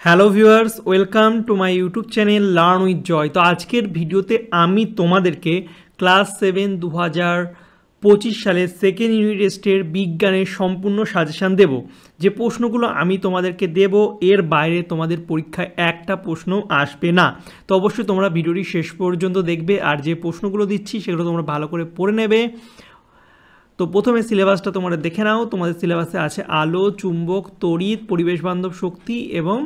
Hello viewers, welcome to my YouTube channel learn with Joy. তো আজকের ভিডিওতে আমি তোমাদেরকে ক্লাস 7 2025 সালের সেকেন্ড ইউনিট টেস্টের বিজ্ঞানের সম্পূর্ণ সাজেশান দেব। যে প্রশ্নগুলো আমি তোমাদেরকে দেব এর বাইরে তোমাদের পরীক্ষায় একটা প্রশ্ন আসবে না। তো অবশ্যই তোমরা ভিডিওটি শেষ পর্যন্ত দেখবে, আর যে প্রশ্নগুলো দিচ্ছি সেগুলো তোমরা ভালো করে পড়ে নেবে। তো প্রথমে সিলেবাসটা তোমরা দেখে নাও। তোমাদের সিলেবাসে আছে আলো, চুম্বক, তড়িৎ, পরিবেশ বান্ধব শক্তি এবং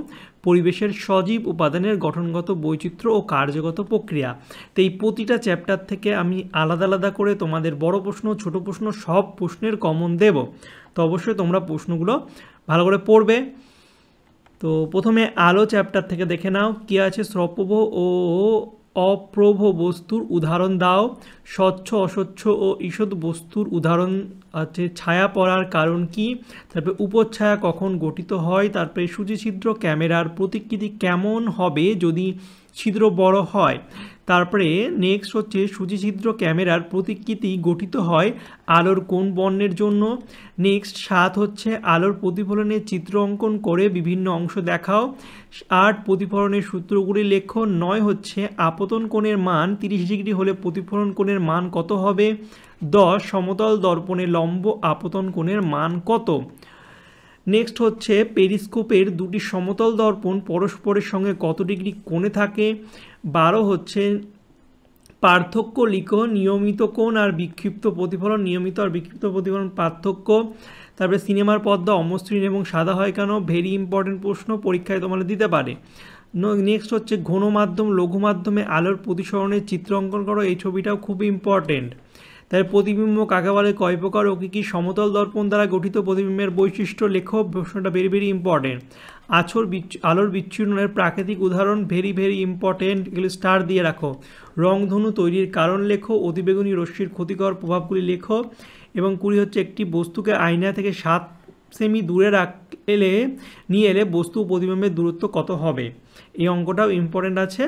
পরিবেশের সজীব উপাদানের গঠনগত বৈচিত্র্য ও কার্যগত প্রক্রিয়া। তো এই প্রতিটা চ্যাপ্টার থেকে আমি আলাদা আলাদা করে তোমাদের বড় প্রশ্ন, ছোট প্রশ্ন সব প্রশ্নের কমন দেব। তো অবশ্যই তোমরা প্রশ্নগুলো ভালো করে পড়বে। তো প্রথমে আলো চ্যাপ্টার থেকে দেখে নাও কী আছে। স্বপ্রভ ও অপ্রভ বস্তুর উদাহরণ দাও। স্বচ্ছ, অস্বচ্ছ ও ঈষৎ বস্তুর উদাহরণ আছে। ছায়া পড়ার কারণ কি, তারপরে উপচ্ছায়া কখন গঠিত হয়, তারপরে সূচিছিদ্র ক্যামেরার প্রতিকৃতি কেমন হবে যদি ছিদ্র বড় হয়। তারপরে নেক্সট হচ্ছে সূচিছিদ্র ক্যামেরার প্রতিকৃতি গঠিত হয় আলোর কোন বর্ণের জন্য। নেক্সট 7 হচ্ছে আলোর প্রতিফলনের চিত্র অঙ্কন করে বিভিন্ন অংশ দেখাও। 8 প্রতিফলনের সূত্রগুলি লেখো। 9 হচ্ছে আপতন কোণের মান 30 ডিগ্রি হলে প্রতিফলন কোণের মান কত হবে। 10 সমতল দর্পণে লম্ব আপতন কোণের মান কত। নেক্সট হচ্ছে পেরিস্কোপের দুটি সমতল দর্পণ পরস্পরের সঙ্গে কত ডিগ্রি কোণে থাকে। 12 হচ্ছে পার্থক্য লিখো। নিয়মিত কোণ আর বিক্ষিপ্ত প্রতিফলন, নিয়মিত আর বিক্ষিপ্ত প্রতিফলন পার্থক্য। তারপরে সিনেমার পর্দা অমসৃণ এবং সাদা হয় কেন, ভেরি ইম্পর্টেন্ট প্রশ্ন, পরীক্ষায় তোমাদের দিতে পারে। নেক্সট হচ্ছে ঘন মাধ্যম লঘু মাধ্যমে আলোর প্রতিসরণের চিত্র অঙ্কন করো। এই ছবিটাও খুব ইম্পর্টেন্ট। তাই প্রতিবিম্ব কাকে বলে, কয় প্রকার ও কী কী। সমতল দর্পণ দ্বারা গঠিত প্রতিবিম্বের বৈশিষ্ট্য লেখো। প্রশ্নটা ভেরি ভেরি ইম্পর্টেন্ট। আলোর বিচ্ছুরণের প্রাকৃতিক উদাহরণ, ভেরি ভেরি ইম্পর্টেন্ট, এগুলো স্টার দিয়ে রাখো। রংধনু তৈরির কারণ লেখো। অতিবেগুনি রশ্মির ক্ষতিকর প্রভাবগুলি লেখো। এবং 20 হচ্ছে একটি বস্তুকে আয়না থেকে 7 সেমি দূরে নিয়ে এলে বস্তু প্রতিবিম্বের দূরত্ব কত হবে। এই অঙ্কটাও ইম্পর্টেন্ট আছে,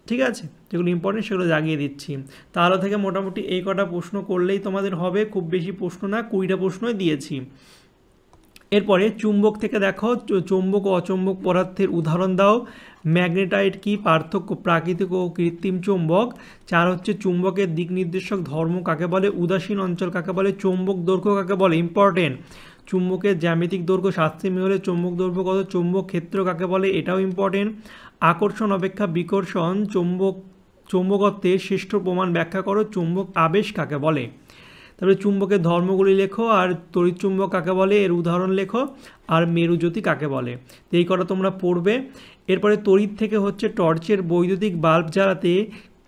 ঠিক আছে। যেগুলো ইম্পর্টেন্ট সেগুলো জাগিয়ে দিচ্ছি। তাহলে থেকে মোটামুটি এই কটা প্রশ্ন করলেই তোমাদের হবে, খুব বেশি প্রশ্ন না, 20টা প্রশ্নই দিয়েছি। এরপরে চুম্বক থেকে দেখো, চৌম্বক ও অচৌম্বক পদার্থের উদাহরণ দাও। ম্যাগনেটাইট কি, পার্থক্য প্রাকৃতিক ও কৃত্রিম চৌম্বক। 4 হচ্ছে চুম্বকের দিক নির্দেশক ধর্ম কাকে বলে, উদাসীন অঞ্চল কাকে বলে, চৌম্বক দৈর্ঘ্য কাকে বলে, ইম্পর্টেন্ট। চুম্বকের জ্যামিতিক দৈর্ঘ্য 7 সেমি হলে চৌম্বক দৈর্ঘ্য কত, চৌম্বক ক্ষেত্র কাকে বলে, এটাও ইম্পর্টেন্ট। আকর্ষণ অপেক্ষা বিকর্ষণ চৌম্বকত্বের শ্রেষ্ঠ প্রমাণ ব্যাখ্যা করো। চৌম্বক আবেশ কাকে বলে। তারপরে চুম্বকের ধর্মগুলি লেখো। আর তড়িৎচুম্বক কাকে বলে, এর উদাহরণ লেখো। আর মেরুজ্যোতি কাকে বলে। তো এই কটা তোমরা পড়বে। এরপরে তড়িৎ থেকে হচ্ছে টর্চের বৈদ্যুতিক বাল্ব জ্বালাতে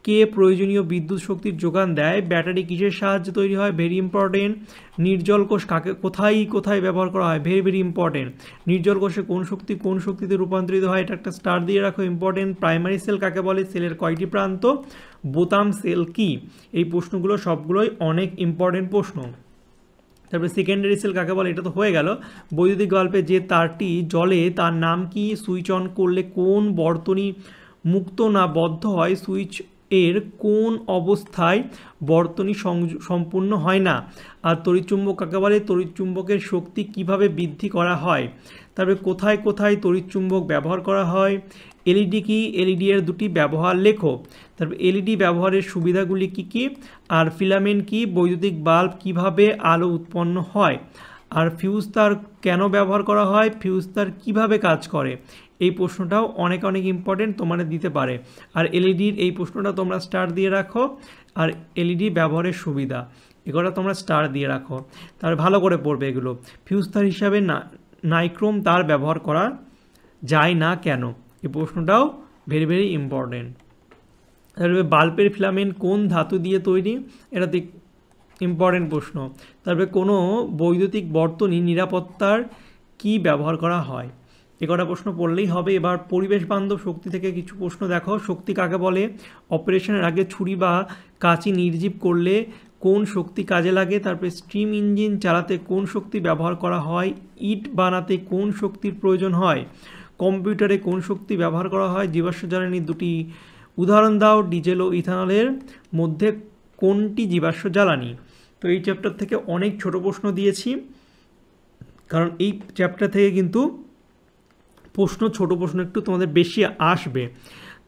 কে প্রয়োজনীয় বিদ্যুৎ শক্তির যোগান দেয়। ব্যাটারি কিসের সাহায্যে তৈরি হয়, ভেরি ইম্পর্টেন্ট। নির্জল কোষ কোথায় ব্যবহার করা হয়, ভেরি ভেরি ইম্পর্টেন্ট। নির্জল কোষে কোন শক্তিতে রূপান্তরিত হয়, এটা একটা স্টার দিয়ে রাখো, ইম্পর্টেন্ট। প্রাইমারি সেল কাকে বলে, সেলের কয়টি প্রান্ত। বোতাম সেল কি। এই প্রশ্নগুলো সবগুলোই অনেক ইম্পর্টেন্ট প্রশ্ন। তারপরে সেকেন্ডারি সেল কাকে বলে, এটা তো হয়ে গেল। বৈদ্যুতিক বাল্বে যে তারটি জ্বলে তার নাম কি। সুইচ অন করলে কোন বর্তনী মুক্ত না বদ্ধ হয়, সুইচ এর কোন অবস্থায় বর্তনী সম্পূর্ণ হয় না। আর তড়িৎচুম্বক কাকে বলে, তড়িৎচুম্বকের শক্তি কিভাবে বৃদ্ধি করা হয়। তারপরে কোথায় কোথায় তড়িৎচুম্বক ব্যবহার করা হয়। এলইডি কি, এলইডি এর দুটি ব্যবহার লেখো। তারপর এলইডি ব্যবহারের সুবিধাগুলি কি কি। আর ফিলামেন্ট কি, বৈদ্যুতিক বাল্ব কিভাবে আলো উৎপন্ন হয়। আর ফিউজ তার কেন ব্যবহার করা হয়, ফিউজ তার কীভাবে কাজ করে। এই প্রশ্নটাও অনেক ইম্পর্টেন্ট, তোমাদের দিতে পারে। আর এলইডির এই প্রশ্নটা তোমরা স্টার দিয়ে রাখো। আর এলইডি ব্যবহারের সুবিধা, এগুলো তোমরা স্টার দিয়ে রাখো। তার ভালো করে পড়বে এগুলো। ফিউজ তার হিসাবে নাইক্রোম তার ব্যবহার করা যায় না কেন, এই প্রশ্নটাও ভেরি ভেরি ইম্পর্টেন্ট। তারপরে বাল্বের ফিলামেন্ট কোন ধাতু দিয়ে তৈরি, এটা ইম্পর্টেন্ট প্রশ্ন। তারপরে কোনো বৈদ্যুতিক বর্তনী নিরাপত্তার কি ব্যবহার করা হয়, এ কটা প্রশ্ন পড়লেই হবে। এবার পরিবেশ বান্ধব শক্তি থেকে কিছু প্রশ্ন দেখো। শক্তি কাকে বলে, অপারেশনের আগে ছুরি বা কাঁচি নির্জীব করলে কোন শক্তি কাজে লাগে। তারপরে স্টিম ইঞ্জিন চালাতে কোন শক্তি ব্যবহার করা হয়। ইট বানাতে কোন শক্তির প্রয়োজন হয়। কম্পিউটারে কোন শক্তি ব্যবহার করা হয়। জীবাশ্ম জ্বালানির দুটি উদাহরণ দাও। ডিজেল ও ইথানলের মধ্যে কোনটি জীবাশ্ম জ্বালানি। তো এই চ্যাপ্টার থেকে অনেক ছোট প্রশ্ন দিয়েছি, কারণ এই চ্যাপ্টার থেকে কিন্তু প্রশ্ন, ছোট প্রশ্ন একটু তোমাদের বেশি আসবে।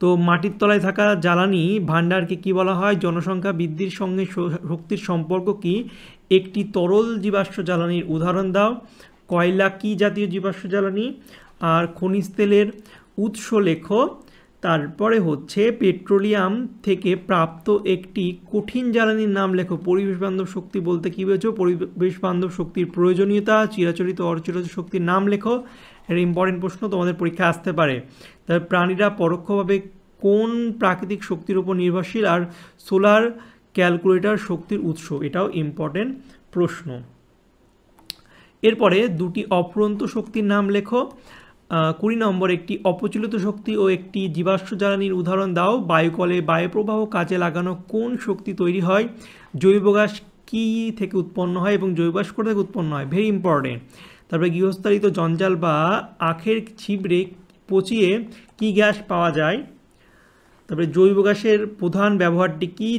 তো মাটির তলায় থাকা জ্বালানি ভাণ্ডারকে কি বলা হয়? জনসংখ্যা বৃদ্ধির সঙ্গে শক্তির সম্পর্ক কি? একটি তরল জীবাশ্ম জ্বালানির উদাহরণ দাও। কয়লা কি জাতীয় জীবাশ্ম জ্বালানি? আর খনিজ তেলের উৎস লেখো। তারপরে হচ্ছে পেট্রোলিয়াম থেকে প্রাপ্ত একটি কঠিন জ্বালানির নাম লেখো। পরিবেশ বান্ধব শক্তি বলতে কী বোঝো? পরিবেশ বান্ধব শক্তির প্রয়োজনীয়তা। চিরাচরিত অচিরাচরিত শক্তির নাম লেখো। এটা ইম্পর্টেন্ট প্রশ্ন, তোমাদের পরীক্ষা আসতে পারে। তার প্রাণীরা পরোক্ষভাবে কোন প্রাকৃতিক শক্তির উপর নির্ভরশীল? আর সোলার ক্যালকুলেটর শক্তির উৎস, এটাও ইম্পর্টেন্ট প্রশ্ন। এরপরে দুটি অফুরন্ত শক্তির নাম লেখো। 20 নম্বর, একটি অপ্রচলিত শক্তি ও একটি জীবাশ্ম জ্বালানির উদাহরণ দাও। বায়ুকলে বায়ুপ্রবাহ কাজে লাগানো কোন শক্তি তৈরি হয়? জৈব গ্যাস কী থেকে উৎপন্ন হয় এবং জৈব গ্যাস কোথা থেকে উৎপন্ন হয়? Very important. তারপরে গৃহস্থালিত জঞ্জাল বা আখের ছিবড়ে পচিয়ে কি গ্যাস পাওয়া যায়? তারপরে জৈব গ্যাসের প্রধান ব্যবহারটি কি?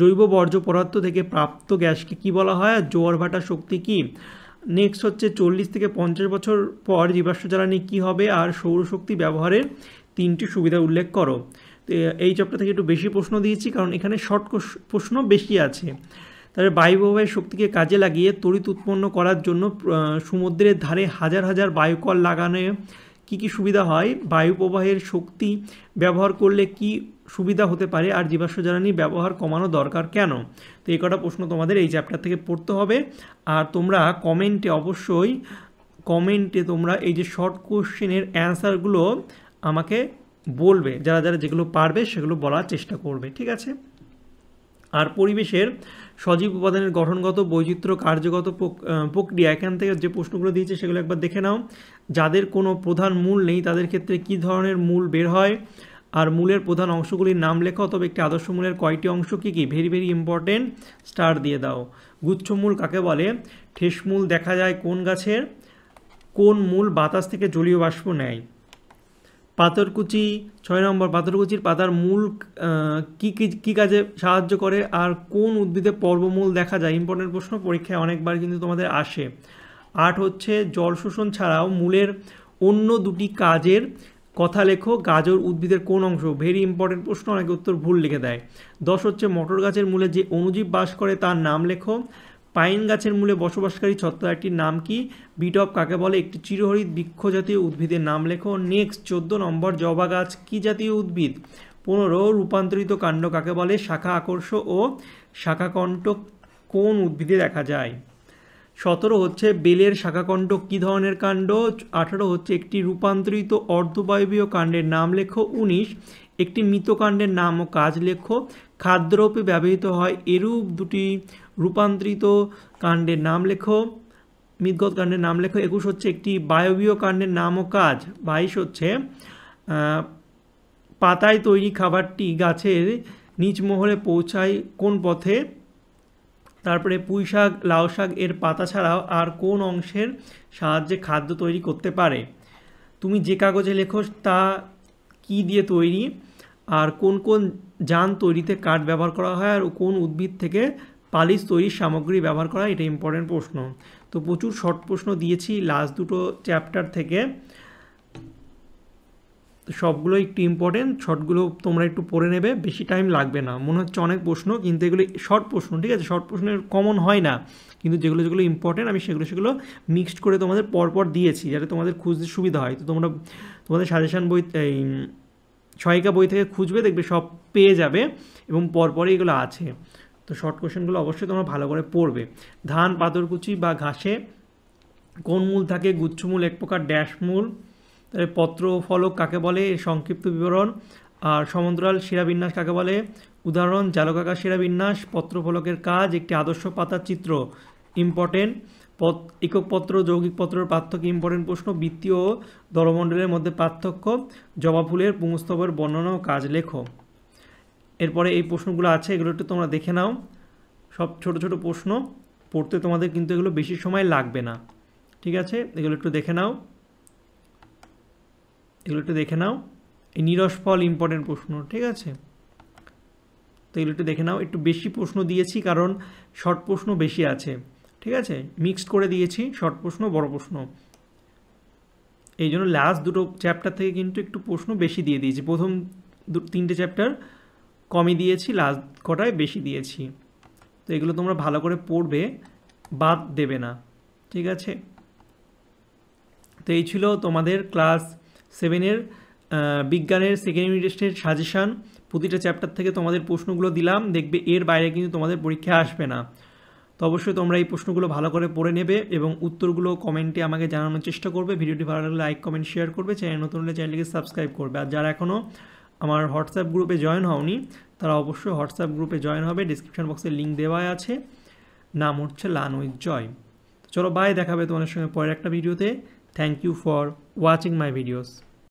জৈব বর্জ্য পদার্থ থেকে প্রাপ্ত গ্যাসকে কি বলা হয়? আর জোয়ার ভাটা শক্তি কি? নেক্সট হচ্ছে 40 থেকে 50 বছর পর জীবাশ্ম জ্বালানি কী হবে? আর সৌরশক্তি ব্যবহারের 3টি সুবিধা উল্লেখ করো। তো এই চ্যাপ্টার থেকে একটু বেশি প্রশ্ন দিয়েছি কারণ এখানে শর্ট প্রশ্ন বেশি আছে। তারপরে বায়ুপ্রবাহের শক্তিকে কাজে লাগিয়ে তড়িৎ উৎপন্ন করার জন্য সমুদ্রের ধারে হাজার হাজার বায়ুকল লাগানো কী কী সুবিধা হয়? বায়ুপ্রবাহের শক্তি ব্যবহার করলে কি সুবিধা হতে পারে? আর জীবাশ্ম জ্বালানি ব্যবহার কমানো দরকার কেন? তো এই কটা প্রশ্ন তোমাদের এই চ্যাপ্টার থেকে পড়তে হবে। আর তোমরা কমেন্টে অবশ্যই তোমরা এই যে শর্ট কোশ্চেনের অ্যান্সারগুলো আমাকে বলবে, যারা যারা যেগুলো পারবে সেগুলো বলার চেষ্টা করবে, ঠিক আছে? আর পরিবেশের সজীব উপাদানের গঠনগত বৈচিত্র্য কার্যগত প্রক্রিয়া, এখান থেকে যে প্রশ্নগুলো দিয়েছে সেগুলো একবার দেখে নাও। যাদের কোনো প্রধান মূল নেই তাদের ক্ষেত্রে কী ধরনের মূল বের হয়? আর মূলের প্রধান অংশগুলির নাম লেখো। তবে একটি আদর্শ মূলের কয়টি অংশ কী কী? ভেরি ভেরি ইম্পর্টেন্ট, স্টার দিয়ে দাও। গুচ্ছমূল কাকে বলে? ঠেসমূল দেখা যায় কোন গাছের? কোন মূল বাতাস থেকে জলীয় বাষ্প নেয়? পাথরকুচি 6 নম্বর, পাথরকুচির পাতার মূল কী কাজে সাহায্য করে? আর কোন উদ্ভিদে পর্বমূল দেখা যায়? ইম্পর্টেন্ট প্রশ্ন, পরীক্ষায় অনেকবার কিন্তু তোমাদের আসে। 8 হচ্ছে জল শোষণ ছাড়াও মূলের অন্য দুটি কাজের কথা লেখো। গাজর উদ্ভিদের কোন অংশ? ভেরি ইম্পর্টেন্ট প্রশ্ন, অনেকে উত্তর ভুল লিখে দেয়। 10 হচ্ছে মটর গাছের মূলে যে অণুজীব বাস করে তার নাম লেখো। পাইন গাছের মূলে বসবাসকারী ছত্রাকটির নাম কি? বিটপ কাকে বলে? একটি চিরহরিৎ বৃক্ষ জাতীয় উদ্ভিদের নাম লেখো। নেক্সট 14 নম্বর, জবা গাছ কি জাতীয় উদ্ভিদ? 15 রূপান্তরিত কাণ্ড কাকে বলে? শাখা আকর্ষ ও শাখাকণ্টক কোন উদ্ভিদে দেখা যায়? 17 হচ্ছে বেলের শাখাকণ্টক কী ধরনের কাণ্ড? 18 হচ্ছে একটি রূপান্তরিত অর্ধবায়বীয় কাণ্ডের নাম লেখো। 19 একটি মৃতকাণ্ডের নাম ও কাজ লেখো। খাদ্যরূপে ব্যবহৃত হয় এরূপ দুটি রূপান্তরিত কাণ্ডের নাম লেখো, মৃৎগত কাণ্ডের নাম লেখো। 21 হচ্ছে একটি বায়বীয় কাণ্ডের নাম ও কাজ। 22 হচ্ছে পাতায় তৈরি খাবারটি গাছের নিচ মহলে পৌঁছায় কোন পথে? তারপরে পুঁই শাক লাউ শাক এর পাতা ছাড়াও আর কোন অংশের সাহায্যে খাদ্য তৈরি করতে পারে? তুমি যে কাগজে লেখো তা কি দিয়ে তৈরি? আর কোন কোন যান তৈরিতে কাঠ ব্যবহার করা হয়? আর কোন উদ্ভিদ থেকে পালিশ তৈরির সামগ্রী ব্যবহার করা হয়? এটা ইম্পর্টেন্ট প্রশ্ন। তো প্রচুর শর্ট প্রশ্ন দিয়েছি লাস্ট দুটো চ্যাপ্টার থেকে, সবগুলো একটু ইম্পর্টেন্ট। শর্টগুলো তোমরা একটু পড়ে নেবে, বেশি টাইম লাগবে না। মনে হচ্ছে অনেক প্রশ্ন, কিন্তু এগুলো শর্ট প্রশ্ন, ঠিক আছে? শর্ট প্রশ্নের কমন হয় না, কিন্তু যেগুলো যেগুলো ইম্পর্টেন্ট আমি সেগুলো মিক্সড করে তোমাদের পরপর দিয়েছি যাতে তোমাদের খুঁজতে সুবিধা হয়। তো তোমাদের সাজেশান বই, এই সহায়িকা বই থেকে খুঁজবে, দেখবে সব পেয়ে যাবে এবং পরপরই এগুলো আছে। তো শর্ট কোশ্চেনগুলো অবশ্যই তোমরা ভালো করে পড়বে। ধান পাথরকুচি বা ঘাসে কোন মূল থাকে? গুচ্ছমূল এক প্রকার ড্যাশ মূল। তাহলে পত্র ফলক কাকে বলে? এর সংক্ষিপ্ত বিবরণ। আর সমান্তরাল শিরাবিন্যাস কাকে বলে? উদাহরণ জালকাকার শিরাবিন্যাস। পত্র ফলকের কাজ একটি আদর্শ পাতার চিত্র, ইম্পর্টেন্ট। একক পত্র যৌগিক পত্রের পার্থক্য, ইম্পর্টেন্ট প্রশ্ন। বৃত্তীয় ও দলমণ্ডলের মধ্যে পার্থক্য। জবা ফুলের পুংস্তবকের বর্ণনা ও কাজ লেখো। এরপরে এই প্রশ্নগুলো আছে, এগুলো একটু তোমরা দেখে নাও। সব ছোট ছোট প্রশ্ন, পড়তে তোমাদের কিন্তু এগুলো বেশি সময় লাগবে না, ঠিক আছে? এগুলো একটু দেখে নাও, এই নিরস ফল ইম্পর্টেন্ট প্রশ্ন, ঠিক আছে? তো এগুলো একটু দেখে নাও। একটু বেশি প্রশ্ন দিয়েছি কারণ শর্ট প্রশ্ন বেশি আছে, ঠিক আছে? মিক্সড করে দিয়েছি শর্ট প্রশ্ন বড় প্রশ্ন। এই জন্য লাস্ট দুটো চ্যাপ্টার থেকে কিন্তু একটু প্রশ্ন বেশি দিয়ে দিয়েছি, প্রথম তিনটে চ্যাপ্টার কমই দিয়েছি, লাস্ট কটায় বেশি দিয়েছি। তো এগুলো তোমরা ভালো করে পড়বে, বাদ দেবে না, ঠিক আছে। তো এই ছিল তোমাদের ক্লাস 7-এর বিজ্ঞানের সেকেন্ড ইউনিট টেস্টের সাজেশান। প্রতিটা চ্যাপ্টার থেকে তোমাদের প্রশ্নগুলো দিলাম, দেখবে এর বাইরে কিন্তু তোমাদের পরীক্ষা আসবে না। তো অবশ্যই তোমরা এই প্রশ্নগুলো ভালো করে পড়ে নেবে এবং উত্তরগুলো কমেন্টে আমাকে জানানোর চেষ্টা করবে। ভিডিওটি ভালো লাগলে লাইক কমেন্ট শেয়ার করবে, চ্যানেল নতুন হলে চ্যানেলটিকে সাবস্ক্রাইব করবে। আর যারা এখনও আমার হোয়াটসঅ্যাপ গ্রুপে জয়েন হওনি তারা অবশ্যই হোয়াটসঅ্যাপ গ্রুপে জয়েন হবে, ডিসক্রিপশন বক্সে লিঙ্ক দেওয়া আছে, নাম হচ্ছে লার্ন উইথ জয়। চলো বাই, দেখাবে তোমাদের সঙ্গে পরের একটা ভিডিওতে। Thank you for watching my videos.